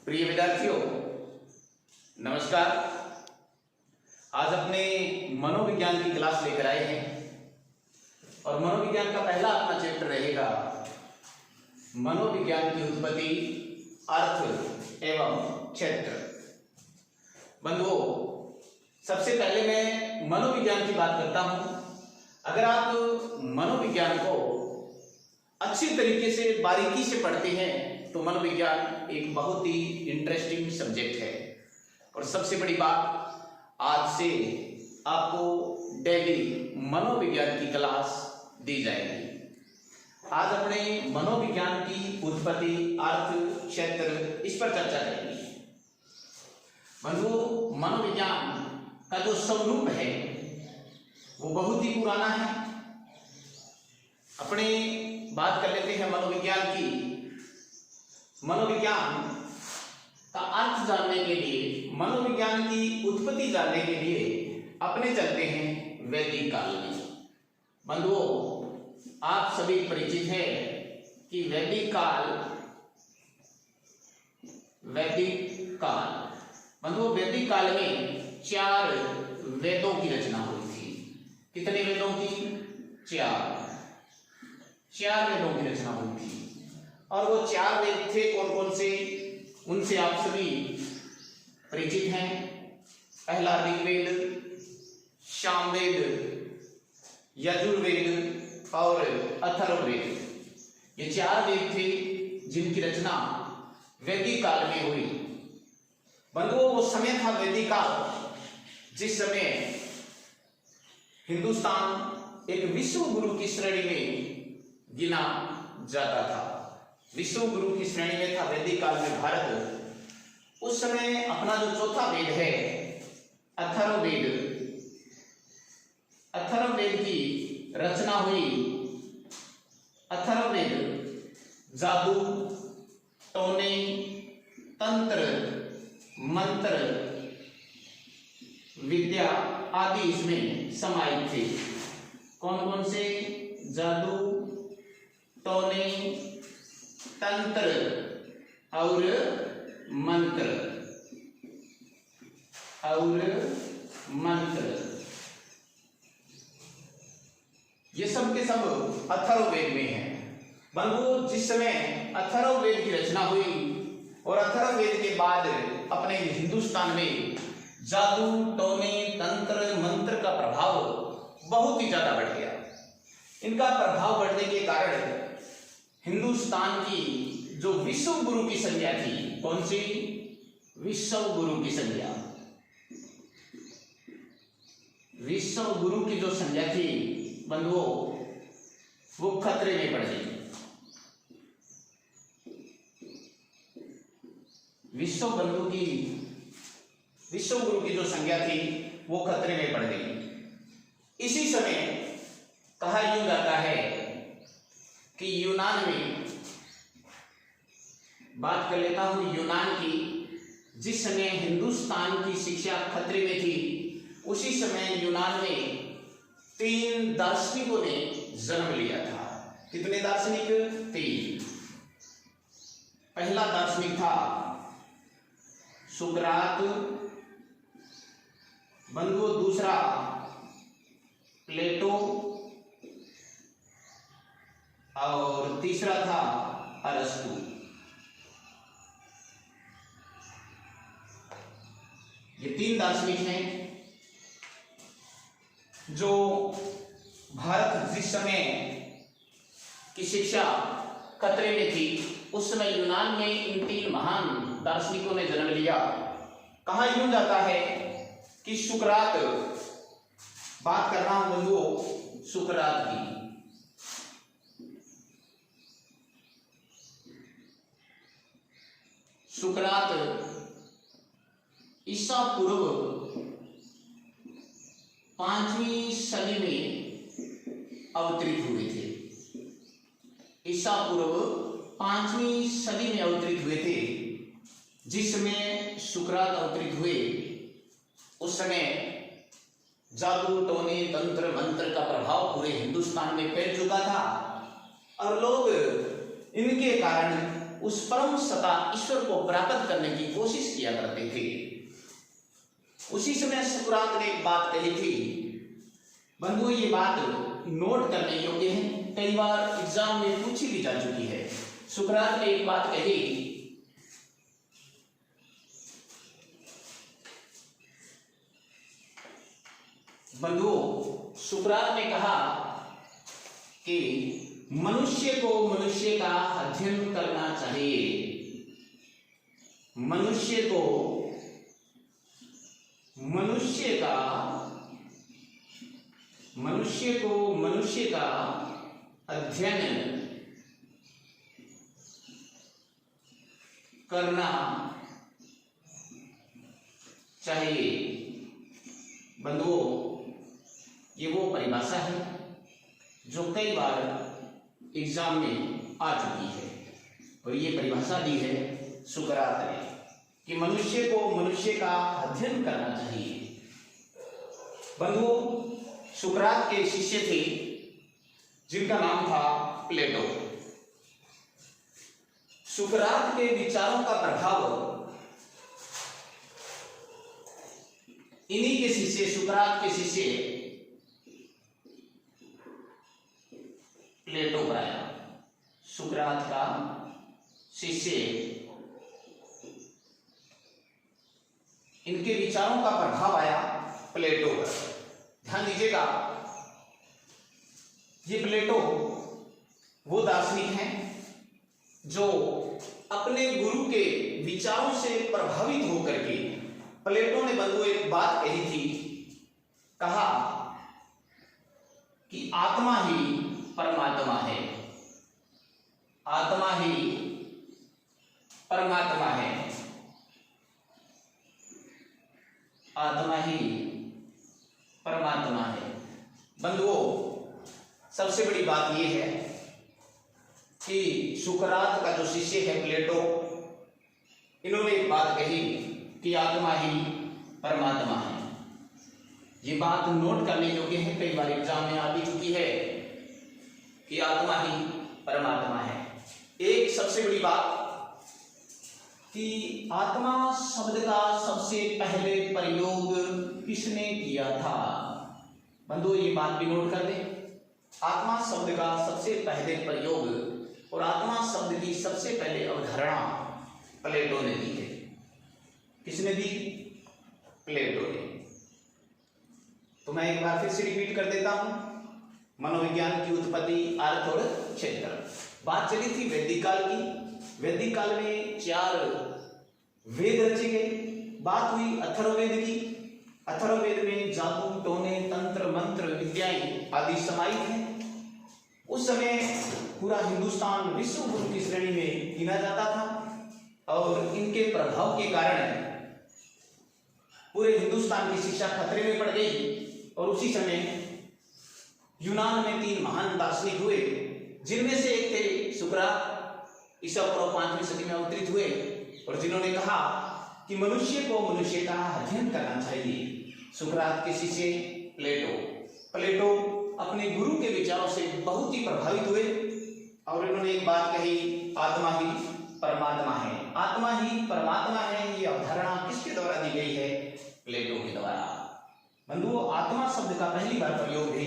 प्रिय विद्यार्थियों, नमस्कार। आज अपने मनोविज्ञान की क्लास लेकर आए हैं और मनोविज्ञान का पहला अपना चैप्टर रहेगा मनोविज्ञान की उत्पत्ति, अर्थ एवं क्षेत्र। बंधुओं, सबसे पहले मैं मनोविज्ञान की बात करता हूं। अगर आप मनोविज्ञान को अच्छी तरीके से बारीकी से पढ़ते हैं तो मनोविज्ञान एक बहुत ही इंटरेस्टिंग सब्जेक्ट है। और सबसे बड़ी बात, आज से आपको डेली मनोविज्ञान की क्लास दी जाएगी। आज अपने मनोविज्ञान की उत्पत्ति, अर्थ, क्षेत्र इस पर चर्चा करेंगे। बंधुओं, मनोविज्ञान का जो स्वरूप है वो बहुत ही पुराना है। अपने बात कर लेते हैं मनोविज्ञान की। मनोविज्ञान का अर्थ जानने के लिए, मनोविज्ञान की उत्पत्ति जानने के लिए अपने चलते हैं वैदिक काल में। बंधुओं, आप सभी परिचित हैं कि वैदिक काल बंधुओं, वैदिक काल में 4 वेदों की रचना हुई थी। कितने वेदों की? 4 वेदों की रचना हुई थी। और वो 4 वेद थे कौन कौन से? उनसे आप सभी परिचित हैं। पहला ऋग्वेद, सामवेद, यजुर्वेद और अथर्ववेद। ये 4 वेद थे जिनकी रचना वैदिक काल में हुई। बंधुओं, वो समय था वैदिक काल जिस समय हिंदुस्तान एक विश्व गुरु की श्रेणी में गिना जाता था। विश्व गुरु की श्रेणी में था वैदिक काल में भारत। उस समय अपना जो चौथा वेद है अथर्ववेद, अथर्ववेद की रचना हुई। अथर्ववेद जादू, टोने, तंत्र, मंत्र, विद्या आदि इसमें समाहित थे। कौन कौन से? जादू, टोने, तंत्र और मंत्र ये सब के सब अथर्ववेद में है। बंधुओं, जिस समय अथर्ववेद की रचना हुई और अथर्ववेद के बाद अपने हिंदुस्तान में जादू, टोने, तंत्र, मंत्र का प्रभाव बहुत ही ज्यादा बढ़ गया। इनका प्रभाव बढ़ने के कारण हिंदुस्तान की जो विश्व गुरु की संज्ञा थी, कौन सी? विश्व गुरु की संज्ञा। विश्व गुरु की जो संज्ञा थी बंधुओं, वो खतरे में पड़ गई। विश्व गुरु की जो संज्ञा थी वो खतरे में पड़ गई। इसी समय कहा यूं जाता है कि यूनान में, बात कर लेता हूं यूनान की, जिस समय हिंदुस्तान की शिक्षा खतरे में थी उसी समय यूनान में 3 दार्शनिकों ने जन्म लिया था। कितने दार्शनिक? 3। पहला दार्शनिक था सुकरात, बंधुओं दूसरा प्लेटो और तीसरा था अरस्तु। ये 3 दार्शनिक हैं जो भारत जिस समय की शिक्षा खतरे में थी उस समय यूनान में इन 3 महान दार्शनिकों ने जन्म लिया। कहा यूं जाता है कि सुकरात, बात कर रहा हूं बंधुओं सुकरात की। सुकरात ईसा पूर्व 5वीं सदी में अवतरित हुए थे। ईसा पूर्व 5वीं सदी में अवतरित हुए थे। जिस समय सुकरात अवतरित हुए उस समय जादू, टोने, तंत्र, मंत्र का प्रभाव पूरे हिंदुस्तान में फैल चुका था और लोग इनके कारण उस परम सत्ता ईश्वर को प्राप्त करने की कोशिश किया करते थे। उसी समय सुकरात ने एक बात कही थी। बंधुओं, ये बात नोट करने योग्य है, कई बार एग्जाम में पूछी भी जा चुकी है। सुकरात ने एक बात कही, बंधुओं, सुकरात ने कहा कि मनुष्य को मनुष्य का अध्ययन करना चाहिए। मनुष्य को मनुष्य का अध्ययन करना चाहिए। बंधुओं, ये वो परिभाषा है जो कई बार एग्जाम में आ चुकी है और ये परिभाषा दी है सुकरात ने कि मनुष्य को मनुष्य का अध्ययन करना चाहिए। बंधुओं, सुकरात के शिष्य थे जिनका नाम था प्लेटो। सुकरात के विचारों का प्रभाव इन्हीं के शिष्य, सुकरात के शिष्य प्लेटो पर आया। सुकरात का शिष्य, इनके विचारों का प्रभाव आया प्लेटो पर। ध्यान दीजिएगा, ये प्लेटो वो दार्शनिक हैं जो अपने गुरु के विचारों से प्रभावित होकर के, प्लेटो ने बंधु एक बात कही थी, कहा कि आत्मा ही परमात्मा है, आत्मा ही परमात्मा है, आत्मा ही परमात्मा है। बंधुओं, सबसे बड़ी बात यह है कि सुकरात का जो शिष्य है प्लेटो, इन्होंने एक बात कही कि आत्मा ही परमात्मा है। ये बात नोट करने योग्य है, कई बार एग्जाम में आ भी चुकी है कि आत्मा ही परमात्मा है। एक सबसे बड़ी बात कि आत्मा शब्द का सबसे पहले प्रयोग किसने किया था? बंधुओं, ये बात भी नोट कर दें, आत्मा शब्द का सबसे पहले प्रयोग और आत्मा शब्द की सबसे पहले अवधारणा प्लेटो ने दी है। किसने दी? प्लेटो ने। तो मैं एक बार फिर से रिपीट कर देता हूं, मनोविज्ञान की उत्पत्ति, अर्थ और क्षेत्र। बात चली थी वैदिक काल की। वैदिक काल में 4 वेद रचे गए। बात हुई अथर्ववेद की। अथर्ववेद में जादू, टोने, तंत्र, मंत्र, विद्याएं आदि समाहित हैं। उस समय पूरा हिंदुस्तान विश्व गुरु की श्रेणी में गिना जाता था और इनके प्रभाव के कारण पूरे हिंदुस्तान की शिक्षा खतरे में पड़ गई। और उसी समय यूनान में 3 महान दार्शनिक हुए, जिनमें से एक थे सुकरात, ईसा पूर्व 5वीं सदी में अवतरित हुए और जिन्होंने कहा कि मनुष्य को मनुष्य का अध्ययन करना चाहिए। सुकरात के शिष्य प्लेटो। प्लेटो अपने गुरु के विचारों से बहुत ही प्रभावित हुए और इन्होंने एक बात कही, आत्मा ही परमात्मा है। आत्मा ही परमात्मा है, ये अवधारणा किसके द्वारा दी गई है? प्लेटो के द्वारा। बंधुओं, आत्मा शब्द का पहली बार प्रयोग भी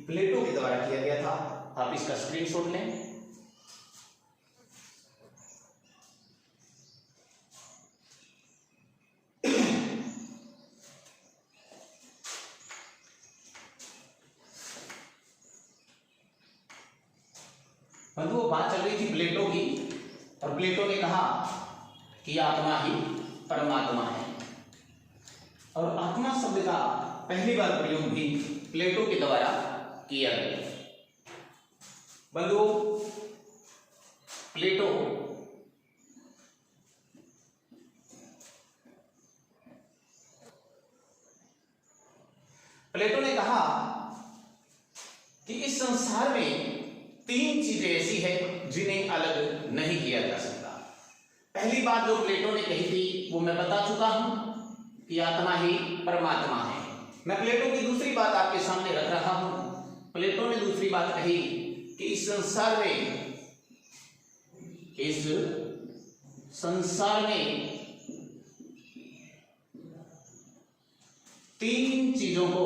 प्लेटो के द्वारा किया गया था। आप इसका स्क्रीनशॉट लें। बंधुओं, बात चल रही थी प्लेटो की और प्लेटो ने कहा कि आत्मा ही परमात्मा है और आत्मा शब्द का पहली बार प्रयोग भी प्लेटो के द्वारा किया गया। बंधुओं, प्लेटो ने कहा कि इस संसार में 3 चीजें ऐसी हैं जिन्हें अलग नहीं किया जा सकता। पहली बात जो प्लेटो ने कही थी वो मैं बता चुका हूं कि आत्मा ही परमात्मा है। मैं प्लेटो की दूसरी बात आपके सामने रख रहा हूं। प्लेटो ने दूसरी बात कही कि इस संसार संसार में तीन चीजों को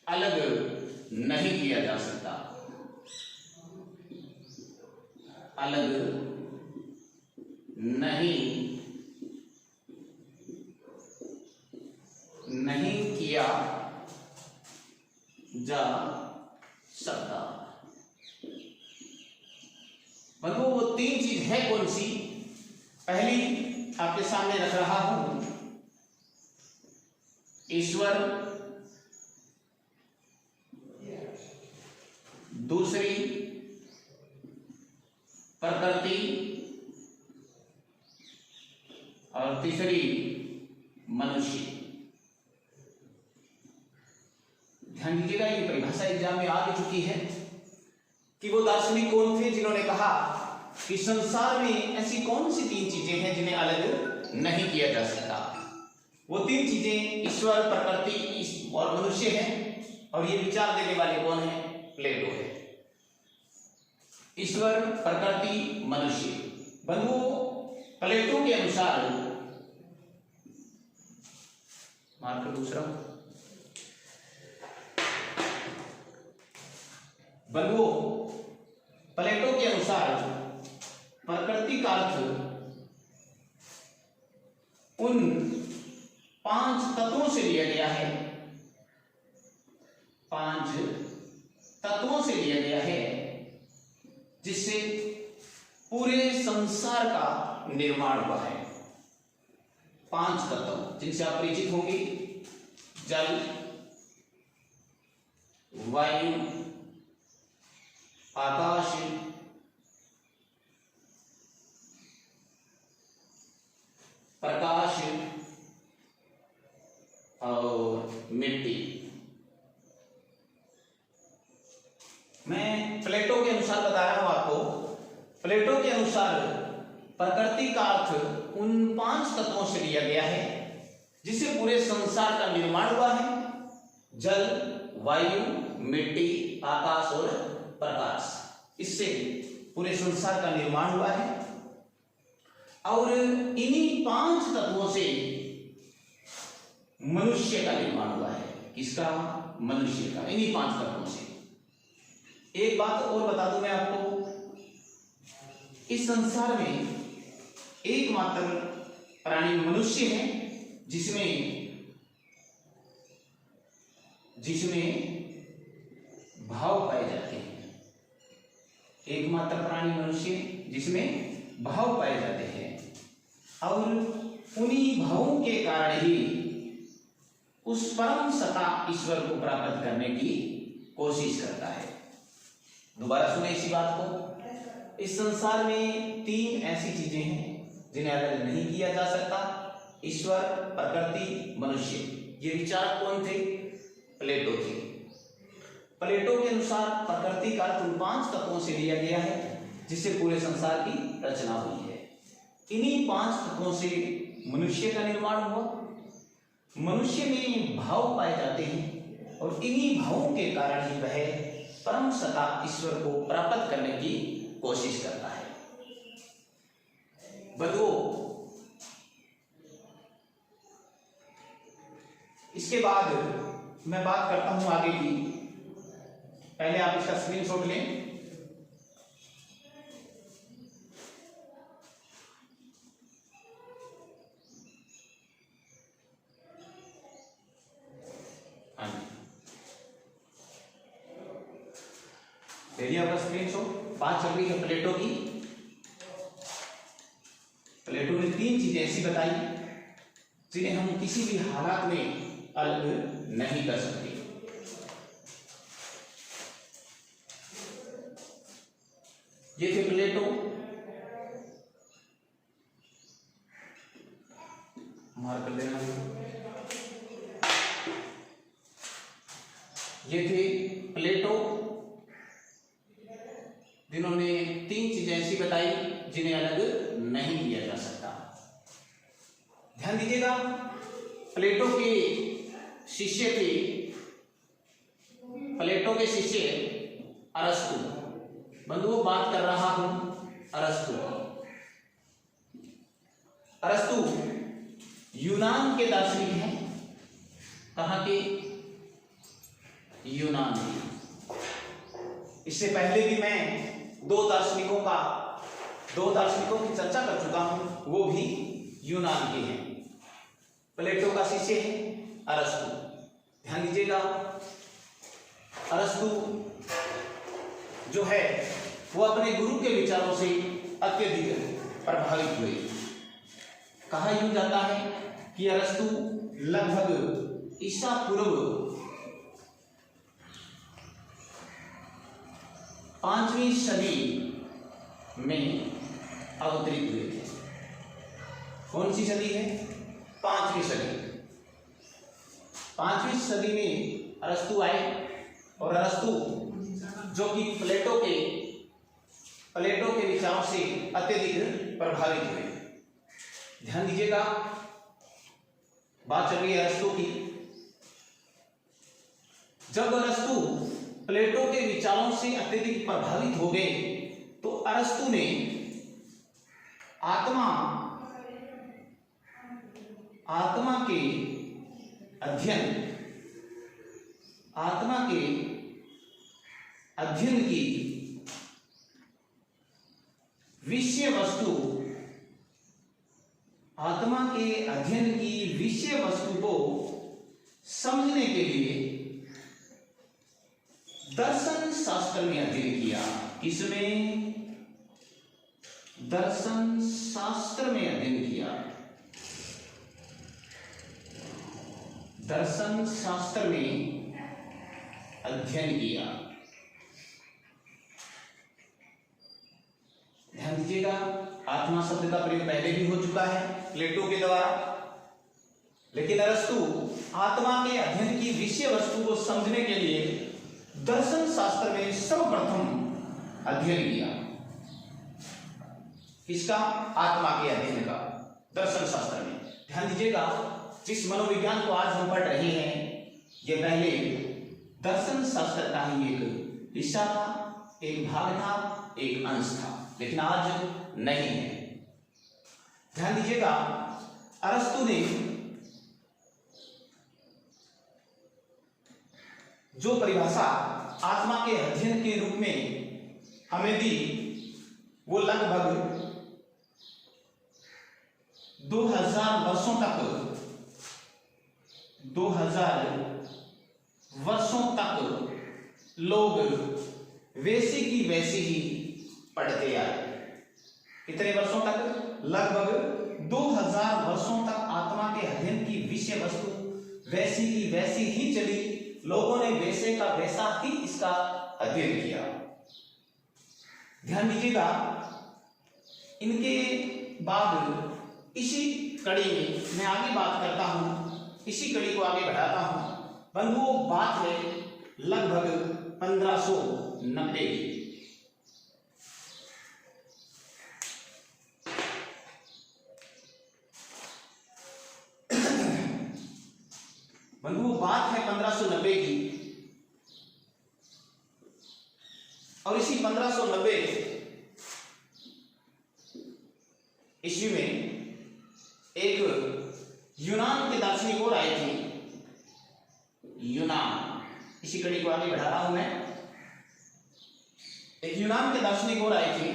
अलग नहीं किया जा सकता, अलग नहीं किया जा सकता। मतलब वो तीन चीज है कौन सी? पहली आपके सामने रख रहा हूं, ईश्वर, दूसरी प्रकृति और तीसरी मनुष्य। ध्यान दीजिएगा, ये परिभाषा एग्जाम में आ भी चुकी है कि वो दार्शनिक कौन थे जिन्होंने कहा कि संसार में ऐसी कौन सी तीन चीजें हैं जिन्हें अलग नहीं किया जा सकता। वो तीन चीजें ईश्वर, प्रकृति और मनुष्य हैं। और ये विचार देने वाले कौन है? प्लेटो है। ईश्वर, प्रकृति, मनुष्य। बंधुओं, प्लेटो के अनुसार, मार्कर दूसरा, बंधुओं प्लेटो के अनुसार प्रकृति का अर्थ उन पांच तत्वों से लिया गया है, पांच तत्वों से लिया गया है जिससे पूरे संसार का निर्माण हुआ है। पांच तत्व जिनसे आप परिचित होंगे: जल, वायु, आकाश, प्रकाश और मिट्टी। मैं प्लेटो के अनुसार बता रहा हूं आपको। प्लेटो के अनुसार प्रकृति का अर्थ उन पांच तत्वों से लिया गया है जिससे पूरे संसार का निर्माण हुआ है: जल, वायु, मिट्टी, आकाश और प्रकाश। इससे पूरे संसार का निर्माण हुआ है। और इन्हीं पांच तत्वों से मनुष्य का निर्माण हुआ है। किसका? मनुष्य का, इन्हीं पांच तत्वों से। एक बात और बता दूं मैं आपको, इस संसार में एकमात्र प्राणी मनुष्य है जिसमें भाव पाए जाते हैं। एकमात्र प्राणी मनुष्य जिसमें भाव पाए जाते हैं और उन्हीं भावों के कारण ही उस परम सत्ता ईश्वर को प्राप्त करने की कोशिश करता है। दोबारा सुने इसी बात को। इस संसार में तीन ऐसी चीजें हैं जिन्हें अलग नहीं किया जा सकता: ईश्वर, प्रकृति, मनुष्य। ये विचार कौन थे? प्लेटो थे। प्लेटो के अनुसार प्रकृति का अर्थ उन पांच तत्वों से लिया गया है जिससे पूरे संसार की रचना हुई है। इन्हीं पांच तत्वों से मनुष्य का निर्माण हुआ। मनुष्य में भाव पाए जाते हैं और इन्हीं भावों के कारण ही वह परम सत्ता ईश्वर को प्राप्त करने की कोशिश करता है। बंधुओं, इसके बाद मैं बात करता हूं आगे की। पहले आप इसका स्क्रीनशॉट लें। आपका स्क्रीनशॉट। बात चल रही है प्लेटो की। प्लेटो ने तीन चीजें ऐसी बताई जिन्हें हम किसी भी हालात में अलग नहीं कर सकते। ये थे प्लेटो। मार्क कर लेना। ये थे प्लेटो जिन्होंने तीन चीजें ऐसी बताई जिन्हें अलग नहीं किया जा सकता। ध्यान दीजिएगा, प्लेटो के शिष्य थे प्लेटो के शिष्य अरस्तु। बंधुओं बात कर रहा हूं अरस्तु। अरस्तु यूनान के दार्शनिक हैं। कहाँ के? यूनान के। इससे पहले भी मैं दो दार्शनिकों की चर्चा कर चुका हूं, वो भी यूनान के हैं। प्लेटो का शिष्य है अरस्तु। ध्यान दीजिएगा, अरस्तु जो है वो अपने गुरु के विचारों से अत्यधिक प्रभावित हुए। कहा यूं जाता है कि अरस्तु लगभग ईसा पूर्व 5वीं सदी में अवतरित हुए थे। कौन सी सदी है? 5वीं सदी। 5वीं सदी में अरस्तु आए और अरस्तु जो कि प्लेटो के विचारों से अत्यधिक प्रभावित हुए। ध्यान दीजिएगा, बात चल रही है अरस्तु की। जब अरस्तु प्लेटो के विचारों से अत्यधिक प्रभावित हो गए तो अरस्तु ने आत्मा के अध्ययन की विषय वस्तु को समझने के लिए दर्शन शास्त्र में अध्ययन किया। इसमें दर्शन शास्त्र में अध्ययन किया। दर्शन शास्त्र में अध्ययन किया। ध्यान दीजिएगा, आत्मा शब्द का प्रयोग पहले भी हो चुका है प्लेटो के द्वारा, लेकिन अरस्तु आत्मा के अध्ययन की विषय वस्तु को समझने के लिए दर्शन शास्त्र में सर्वप्रथम अध्ययन किया। किसका? आत्मा के अध्ययन का दर्शन शास्त्र में। ध्यान दीजिएगा, जिस मनोविज्ञान को आज हम पढ़ रहे हैं ये पहले दर्शन शास्त्र का ही एक हिस्सा था, एक भाग था, एक अंश था, लेकिन आज नहीं है। ध्यान दीजिएगा, अरस्तु ने जो परिभाषा आत्मा के अध्ययन के रूप में हमें दी वो लगभग 2000 वर्षों तक लोग वैसी की वैसी ही पढ़ते आए। कितने वर्षों तक? लगभग 2000 वर्षों तक आत्मा के अध्ययन की विषय वस्तु वैसी की वैसी ही चली। लोगों ने वैसे का वैसा ही इसका अध्ययन किया। ध्यान दीजिएगा, इनके बाद इसी कड़ी में मैं आगे बात करता हूं, इसी कड़ी को आगे बढ़ाता हूं। बंधुओं, बात है लगभग 1590 की। बंधुओं, बात है 1590 की और इसी 1590 ईस्वी में एक यूनान के दार्शनिक और आए थे। यूनान, इसी कड़ी को आगे बढ़ा रहा हूं मैं। एक यूनान के दार्शनिक और आए थे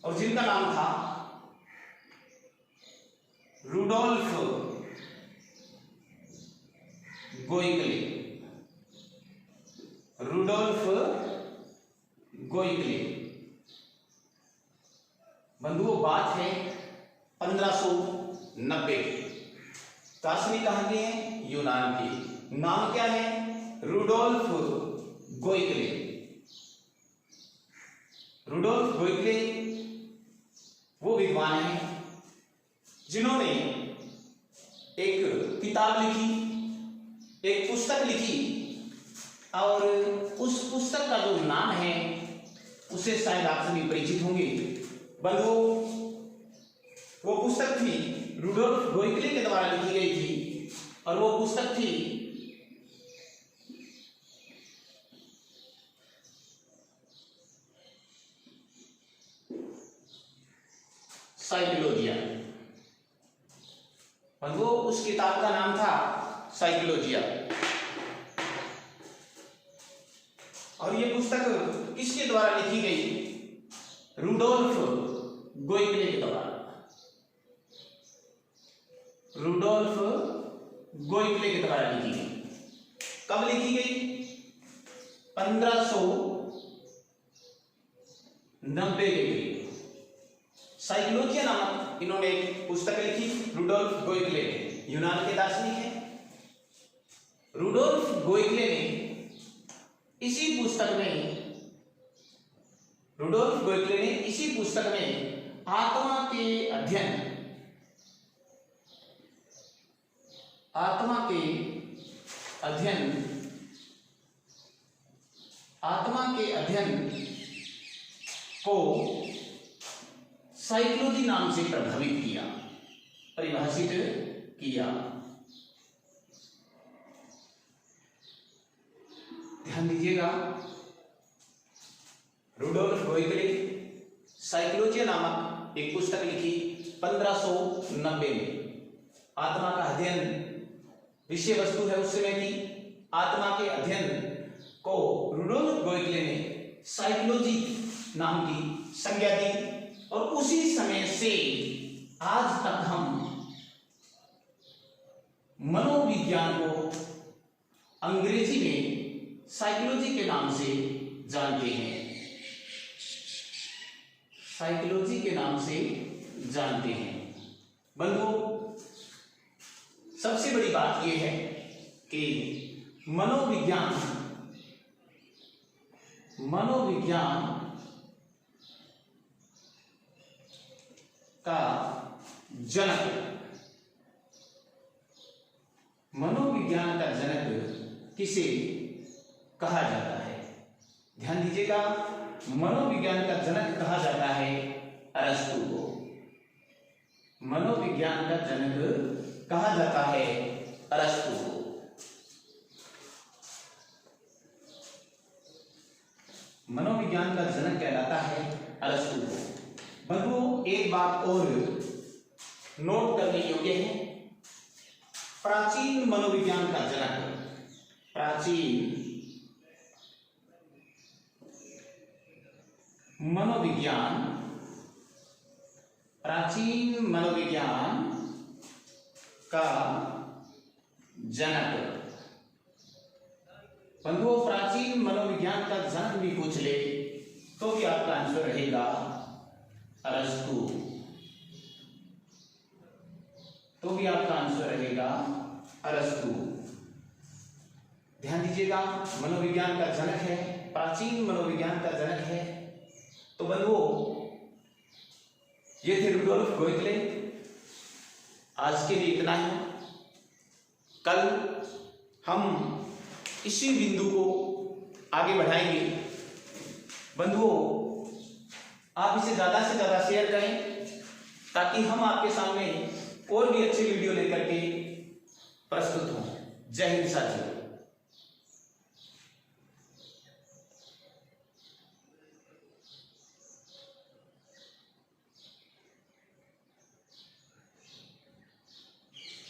और जिनका नाम था रुडोल्फ गोइकले। रुडोल्फ गोइकले। बंधुओं, बात है 1590 की। दार्शनिक कहां के हैं? यूनान के। नाम क्या है? रुडोल्फ गोइकले। रुडोल्फ गोइकले वो विद्वान हैं जिन्होंने एक किताब लिखी, एक पुस्तक लिखी और उस पुस्तक का जो नाम है उसे शायद आप सभी परिचित होंगे। बंधुओं, वो पुस्तक थी रुडोल्फ गोइकले के द्वारा लिखी गई थी और वो पुस्तक थी साइकोलॉजिया। बंधुओं उस किताब का नाम था साइकोलॉजिया। और ये पुस्तक किसके द्वारा लिखी गई? रुडोल्फ गोइकले के द्वारा। रुडोल्फ गोइकले के द्वारा लिखी गई। कब लिखी गई? 1590 के करीब साइकोलॉजिया नामक इन्होंने एक पुस्तक लिखी। रुडोल्फ गोइकले यूनान के दार्शनिक हैं। रुडोल्फ गोइकले ने इसी पुस्तक में आत्मा के अध्ययन को साइकोलॉजी नाम से प्रभावित किया, परिभाषित किया। ध्यान दीजिएगा, रुडोल्फ गोइकले साइकोलॉजिया नामक एक पुस्तक लिखी 1590 में। आत्मा का अध्ययन विषय वस्तु है उस समय की। आत्मा के अध्ययन को रुडोल्फ गोइकले ने साइकोलॉजी नाम की संज्ञा दी और उसी समय से आज तक हम मनोविज्ञान को अंग्रेजी में साइकोलॉजी के नाम से जानते हैं। साइकोलॉजी के नाम से जानते हैं। बंधुओं सबसे बड़ी बात यह है कि मनोविज्ञान का जनक किसे कहा जाता है? ध्यान दीजिएगा, मनोविज्ञान का जनक कहा जाता है अरस्तु को। मनोविज्ञान का जनक कहा जाता है अरस्तु को। मनोविज्ञान का जनक कहलाता है अरस्तु को। बंधुओं एक बात और नोट करने योग्य है। प्राचीन मनोविज्ञान का जनक, प्राचीन मनोविज्ञान का जनक। बंधुओं प्राचीन मनोविज्ञान का जनक भी पूछ ले तो भी आपका आंसर रहेगा अरस्तु। ध्यान दीजिएगा, मनोविज्ञान का जनक है, प्राचीन मनोविज्ञान का जनक है। तो बंधुओं ये थे रुडोल्फ गोइकले। आज के लिए इतना ही। कल हम इसी बिंदु को आगे बढ़ाएंगे। बंधुओं आप इसे ज्यादा से ज्यादा शेयर करें ताकि हम आपके सामने और भी अच्छे वीडियो लेकर के प्रस्तुत हों। जय हिंद साथियों।